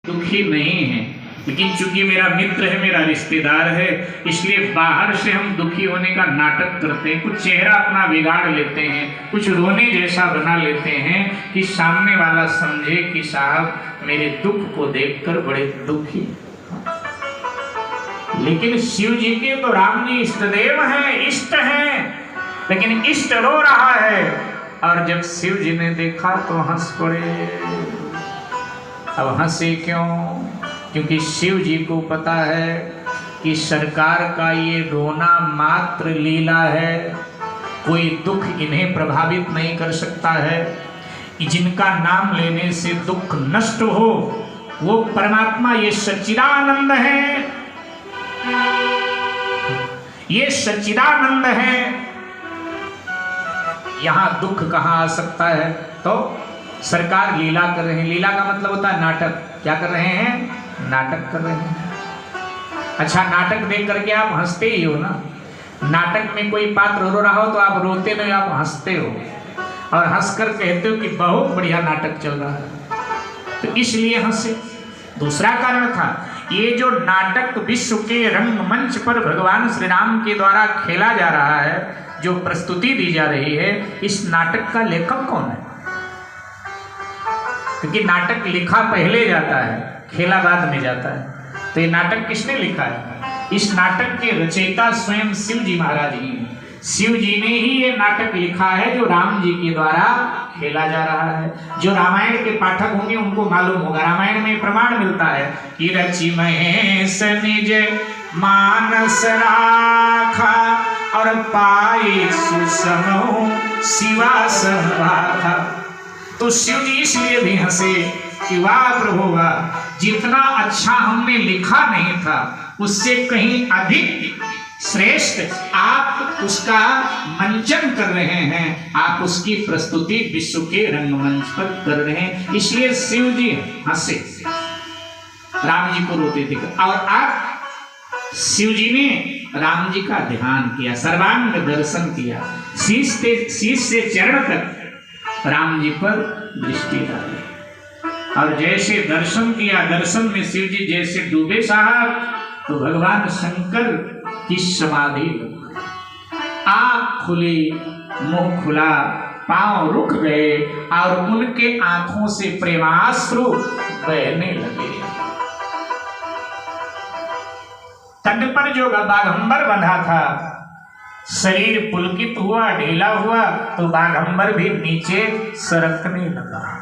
दुखी नहीं है, लेकिन चूंकि मेरा मित्र है, मेरा रिश्तेदार है, इसलिए बाहर से हम दुखी होने का नाटक करते हैं, कुछ चेहरा अपना बिगाड़ लेते हैं, कुछ रोने जैसा बना लेते हैं कि सामने वाला समझे कि साहब मेरे दुख को देखकर बड़े दुखी। लेकिन शिव जी के तो राम जी इष्टदेव हैं, इष्ट हैं, लेकिन इष्ट रो रहा है। और जब शिव जी ने देखा तो हंस पड़े। अब हंसे क्यों? क्योंकि शिव जी को पता है कि सरकार का ये रोना मात्र लीला है, कोई दुख इन्हें प्रभावित नहीं कर सकता है। जिनका नाम लेने से दुख नष्ट हो वो परमात्मा, ये सच्चिदानंद है, ये सच्चिदानंद है। यहां दुख कहां आ सकता है? तो सरकार लीला कर रहे हैं। लीला का मतलब होता है नाटक। क्या कर रहे हैं? नाटक कर रहे हैं। अच्छा, नाटक देख करके आप हंसते ही हो ना। नाटक में कोई पात्र रो रहा हो तो आप रोते नहीं, आप हंसते हो और हंसकर कहते हो कि बहुत बढ़िया नाटक चल रहा है, तो इसलिए हंसे। दूसरा कारण था, ये जो नाटक विश्व के रंगमंच पर भगवान श्री राम के द्वारा खेला जा रहा है, जो प्रस्तुति दी जा रही है, इस नाटक का लेखक कौन है? क्योंकि नाटक लिखा पहले जाता है, खेला बाद में जाता है। तो ये नाटक किसने लिखा है? इस नाटक के रचयिता स्वयं शिव जी महाराज ही हैं। शिव जी ने ही ये नाटक लिखा है जो राम जी के द्वारा खेला जा रहा है। जो रामायण के पाठक होंगे उनको मालूम होगा, रामायण में प्रमाण मिलता है कि रचि महेश निज मानस राखा और पाए सुसनो शिवा सहवाखा। तो शिव जी इसलिए भी हंसे कि वाह प्रभु वाह, जितना अच्छा हमने लिखा नहीं था उससे कहीं अधिक श्रेष्ठ आप उसका मंचन कर रहे हैं, आप उसकी प्रस्तुति विश्व के रंगमंच पर कर रहे हैं। इसलिए शिव जी हंसे, राम जी को रोते थे। और अब शिव जी ने राम जी का ध्यान किया, सर्वांग दर्शन किया, शीश से चरण तक राम जी पर दृष्टि डाली। और जैसे दर्शन किया, दर्शन में शिव जी जैसे डूबे साहब, तो भगवान शंकर की समाधि, आंख खुली, मुंह खुला, पांव रुक गए और उनके आंखों से प्रेमाश्रु बहने लगे। तट पर जो बाघंबर बंधा था, शरीर पुलकित हुआ, ढीला हुआ, तो बाघंबर भी नीचे सरकने लगा।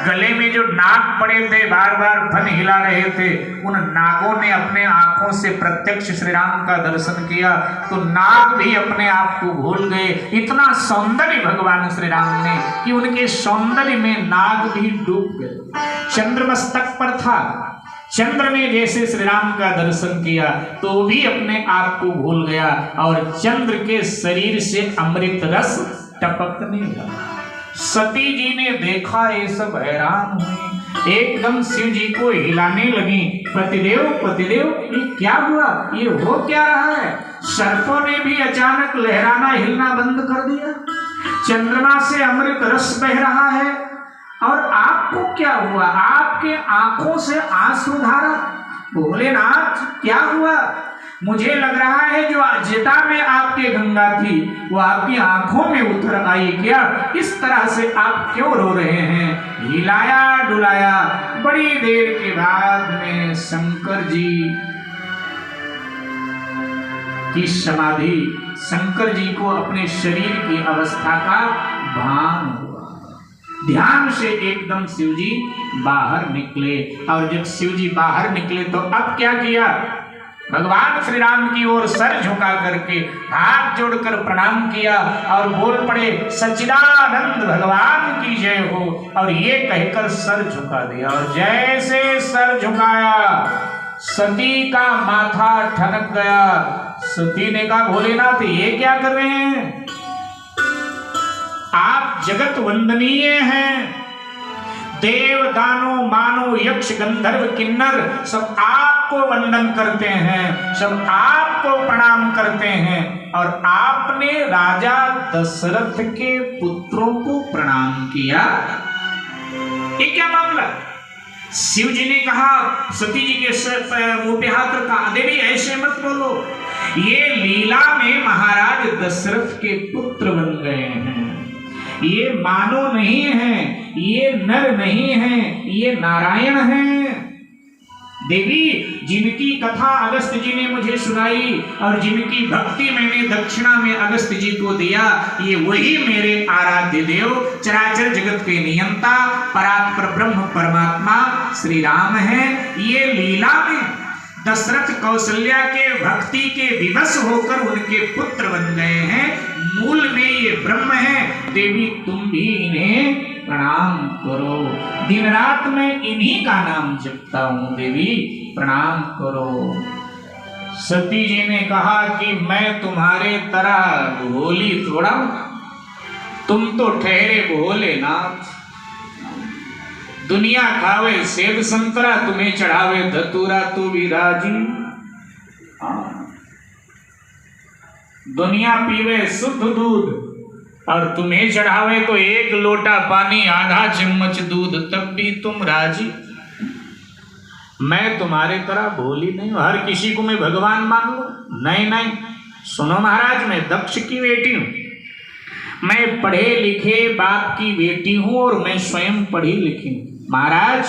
गले में जो नाग पड़े थे, बार बार फन हिला रहे थे, उन नागों ने अपने आंखों से प्रत्यक्ष श्री राम का दर्शन किया, तो नाग भी अपने आप को भूल गए। इतना सौंदर्य भगवान श्री राम ने कि उनके सौंदर्य में नाग भी डूब गए। चंद्र मस्तक पर था, चंद्र ने जैसे श्री राम का दर्शन किया तो भी अपने आप को भूल गया और चंद्र के शरीर से अमृत रस टपकने लगा। सती जी ने देखा, ये सब हैरान हुए, एकदम शिव जी को हिलाने लगी। पतिदेव पतिदेव, ये क्या हुआ? ये हो क्या रहा है? सर्पों ने भी अचानक लहराना हिलना बंद कर दिया, चंद्रमा से अमृत रस बह रहा है, और आपको क्या हुआ? आपके आंखों से आंसू धारा। भोलेनाथ क्या हुआ? मुझे लग रहा है जो जटा में आपके गंगा थी वो आपकी आंखों में उतर आई क्या? इस तरह से आप क्यों रो रहे हैं? हिलाया डुलाया, बड़ी देर के बाद में शंकर जी की समाधि, शंकर जी को अपने शरीर की अवस्था का भान हुआ। ध्यान से एकदम शिव जी बाहर निकले, और जब शिव जी बाहर निकले तो अब क्या किया? भगवान श्री राम की ओर सर झुका करके हाथ जोड़कर प्रणाम किया और बोल पड़े, सच्चिदानंद भगवान की जय हो। और ये कहकर सर झुका दिया, और जैसे सर झुकाया सती का माथा ठनक गया। सती ने कहा, भोलेनाथ ये क्या कर रहे हैं? आप जगत वंदनीय हैं, देव दानो मानो यक्ष गंधर्व किन्नर सब आपको वंदन करते हैं, सब आपको प्रणाम करते हैं, और आपने राजा दशरथ के पुत्रों को प्रणाम किया। ये क्या मामला? शिव जी ने कहा सती जी के मुंह पे हाथ रखा, देवी ऐसे मत बोलो, ये लीला में महाराज दशरथ के पुत्र बन गए हैं, ये मानव नहीं है, ये नर नहीं है, ये नारायण है। देवी, जिनकी कथा अगस्त जी ने मुझे सुनाई और जिनकी भक्ति मैंने दक्षिणा में अगस्त जी को दिया, ये वही मेरे आराध्य देव, चराचर जगत के नियंता, परात्पर ब्रह्म परमात्मा श्री राम है। ये लीला में दशरथ कौशल्या के भक्ति के विवश होकर उनके पुत्र बन गए हैं। मूल में ये ब्रह्म है। देवी, तुम भी इन्हें प्रणाम करो। दिन रात मैं इन्हीं का नाम जपता हूं, देवी प्रणाम करो। सती जी ने कहा कि मैं तुम्हारे तरह भोली थोड़ा, तुम तो ठहरे भोलेनाथ। दुनिया खावे सेब संतरा, तुम्हें चढ़ावे धतूरा, तू भी राजी। दुनिया पीवे शुद्ध दूध और तुम्हें चढ़ावे तो एक लोटा पानी, आधा चम्मच दूध, तब भी तुम राजी। मैं तुम्हारे तरह भोली नहीं हूं, हर किसी को मैं भगवान मान लूं। नहीं नहीं, सुनो महाराज, मैं दक्ष की बेटी हूं, मैं पढ़े लिखे बाप की बेटी हूं और मैं स्वयं पढ़ी लिखी हूं। महाराज,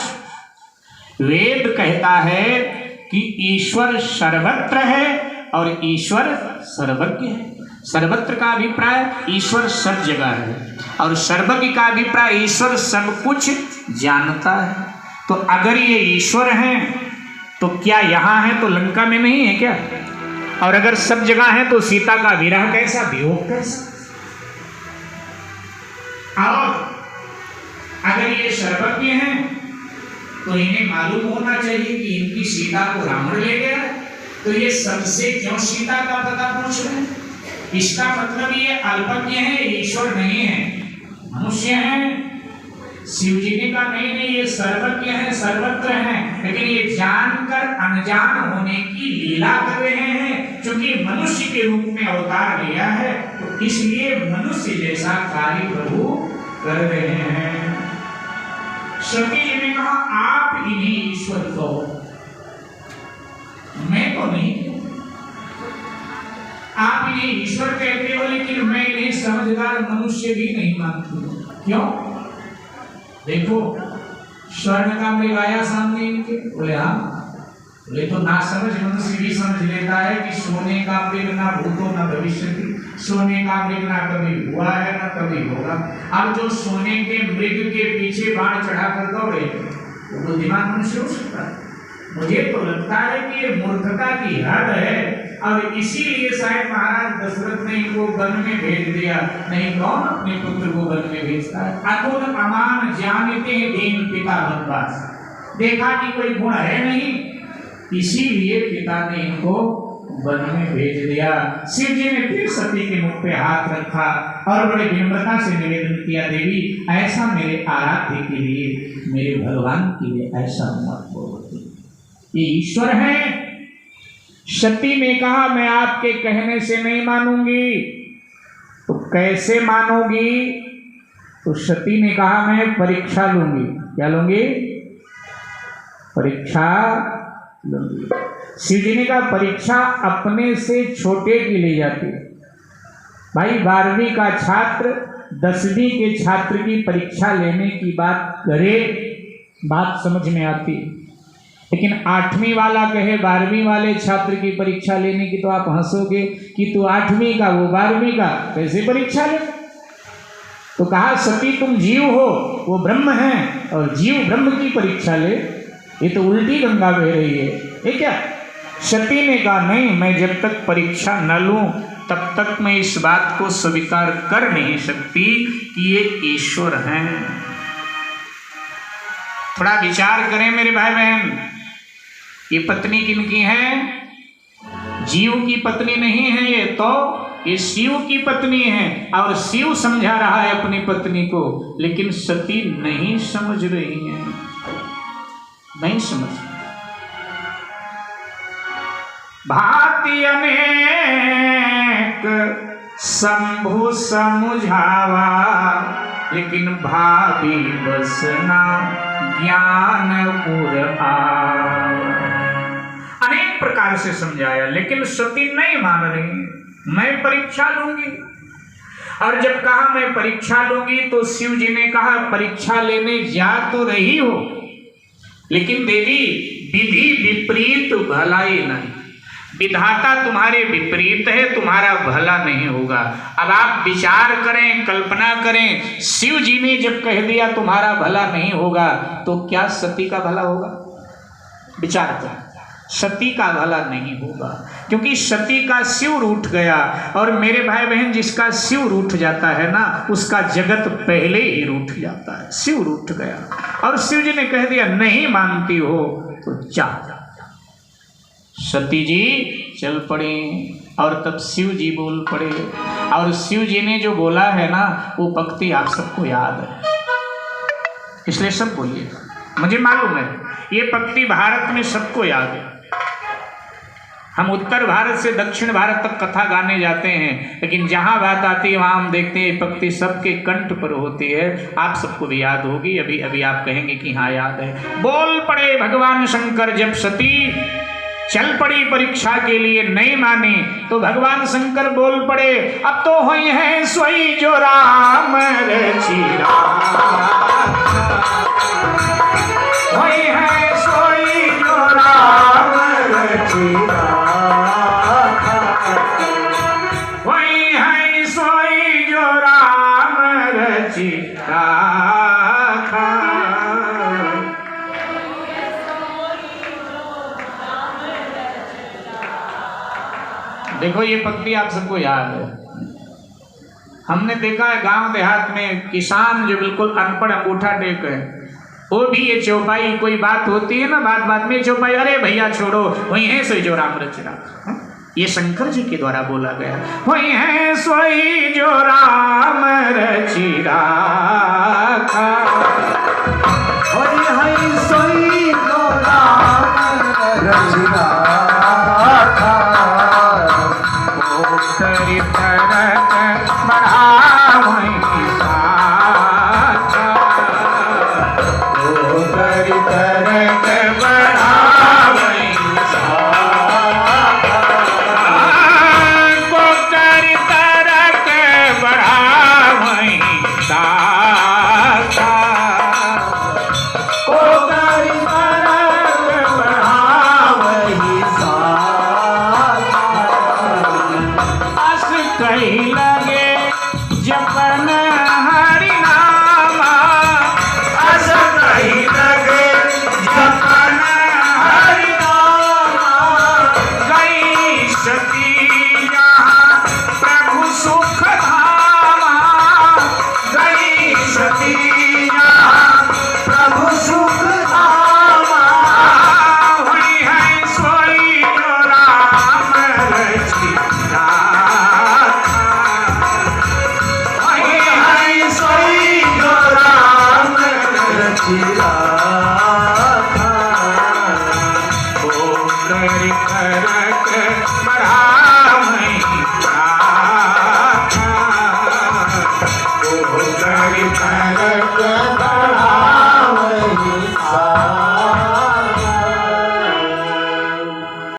वेद कहता है कि ईश्वर सर्वत्र है और ईश्वर सर्वज्ञ है। सर्वत्र का अभिप्राय ईश्वर सब जगह है और सर्वज्ञ का अभिप्राय ईश्वर सब कुछ जानता है। तो अगर ये ईश्वर हैं तो क्या यहाँ है तो लंका में नहीं है क्या? और अगर सब जगह है तो सीता का विरह कैसा, वियोग कैसा? और अगर ये सर्वज्ञ हैं तो इन्हें मालूम होना चाहिए कि इनकी सीता को रावण ले गया, तो ये सबसे क्यों सीता का पता पूछ रहे हैं? इसका मतलब ये अल्पज्ञ है, ईश्वर नहीं है, मनुष्य है। शिव जी ने कहा नहीं नहीं, ये सर्वज्ञ है, सर्वत्र है, लेकिन ये जानकर अनजान होने की लीला कर रहे हैं। क्योंकि मनुष्य के रूप में अवतार लिया है तो इसलिए मनुष्य जैसा कार्य प्रभु कर रहे हैं। सती जी ने कहा आप इन्हें ईश्वर कहो, मैं तो नहीं। आप इन्हें ईश्वर कहते हो लेकिन मैं इन्हें समझदार मनुष्य भी नहीं मानती। क्यों? देखो, स्वर्ण का मृग आया सामने इनके, बोले हाँ, बोले तो ना समझ मनुष्य भी समझ लेता है कि सोने का मृग ना भूतो ना भविष्य, सोने का मृग ना कभी हुआ है ना कभी होगा। अब जो सोने के मृग के पीछे बाण चढ़ाकर दौड़े वो बुद्धिमान मनुष्य हो सकता है? मुझे तो लगता है कि ये मूर्खता की हद है और इसीलिए शायद महाराज दशरथ ने इनको वन में भेज दिया। नहीं, कौन अपने पुत्र को वन में भेजता है? अतुल अमान जानते दीन पिता बनवास, देखा कि कोई गुण है नहीं, इसीलिए पिता ने इनको वन में भेज दिया। शिव जी ने फिर सती के मुख पे हाथ रखा और बड़े विनम्रता से निवेदन किया, देवी ऐसा मेरे आराध्य के लिए, मेरे भगवान के लिए ऐसा मत बोलो, ये ईश्वर है। सती ने कहा मैं आपके कहने से नहीं मानूंगी। तो कैसे मानोगी? तो सती ने कहा मैं परीक्षा लूंगी। क्या लूंगी? परीक्षा लूंगी। शिव जी ने कहा परीक्षा अपने से छोटे की ली जाती है। भाई 12वीं का छात्र 10वीं के छात्र की परीक्षा लेने की बात करे, बात समझ में आती है, लेकिन 8वीं वाला कहे 12वीं वाले छात्र की परीक्षा लेने की तो आप हंसोगे कि तू 8वीं का वो 12वीं का कैसे परीक्षा ले? तो कहा सती तुम जीव हो, वो ब्रह्म है और जीव ब्रह्म की परीक्षा ले, ये तो उल्टी गंगा बह रही है, ये क्या? सती ने कहा नहीं, मैं जब तक परीक्षा न लूं तब तक मैं इस बात को स्वीकार कर नहीं सकती कि ये ईश्वर हैं। थोड़ा विचार करें मेरे भाई बहन, ये पत्नी किनकी है? जीव की पत्नी नहीं है ये, तो ये शिव की पत्नी है और शिव समझा रहा है अपनी पत्नी को, लेकिन सती नहीं समझ रही है, नहीं समझ। भांति अनेक शंभु समझावा, लेकिन भाभी बसना ज्ञानपुर आवा। अनेक प्रकार से समझाया, लेकिन सती नहीं मान रही। मैं परीक्षा लूंगी, और जब कहा मैं परीक्षा लूंगी तो शिव जी ने कहा परीक्षा लेने जा तो रही हो, लेकिन देवी विधि विपरीत भलाई नहीं, विधाता तुम्हारे विपरीत है, तुम्हारा भला नहीं होगा। अब आप विचार करें, कल्पना करें, शिव जी ने जब कह दिया तुम्हारा भला नहीं होगा, तो क्या सती का भला होगा? विचार करें, सती का भला नहीं होगा, क्योंकि सती का शिव रूठ गया। और मेरे भाई बहन, जिसका शिव रूठ जाता है ना, उसका जगत पहले ही रूठ जाता है। शिव रूठ गया और शिव जी ने कह दिया नहीं मानती हो तो जा। सती जी चल पड़े और तब शिव जी बोल पड़े, और शिव जी ने जो बोला है ना, वो पंक्ति आप सबको याद है, इसलिए सब बोलिए। मुझे मालूम है ये पंक्ति भारत में सबको याद है। हम उत्तर भारत से दक्षिण भारत तक कथा गाने जाते हैं, लेकिन जहां बात आती है वहां हम देखते हैं पंक्ति सबके कंठ पर होती है। आप सबको भी याद होगी, अभी अभी आप कहेंगे कि हाँ याद है। बोल पड़े भगवान शंकर, जब सती चल पड़ी परीक्षा के लिए, नहीं मानी तो भगवान शंकर बोल पड़े अब तो हुई है सोई जो राम रचिरा, हुई है सोई जो राम रचिरा, हुई है सोई जो राम रचिरा। देखो ये पंक्ति आप सबको याद है। हमने देखा है गांव देहात में किसान जो बिल्कुल अनपढ़ अंगूठा टेक है, वो भी ये चौपाई, कोई बात होती है ना, बात बात में चौपाई, अरे भैया छोड़ो, वही है सोई जो राम रचिरा। ये शंकर जी के द्वारा बोला गया, वही है सोई जो राम रचिरा।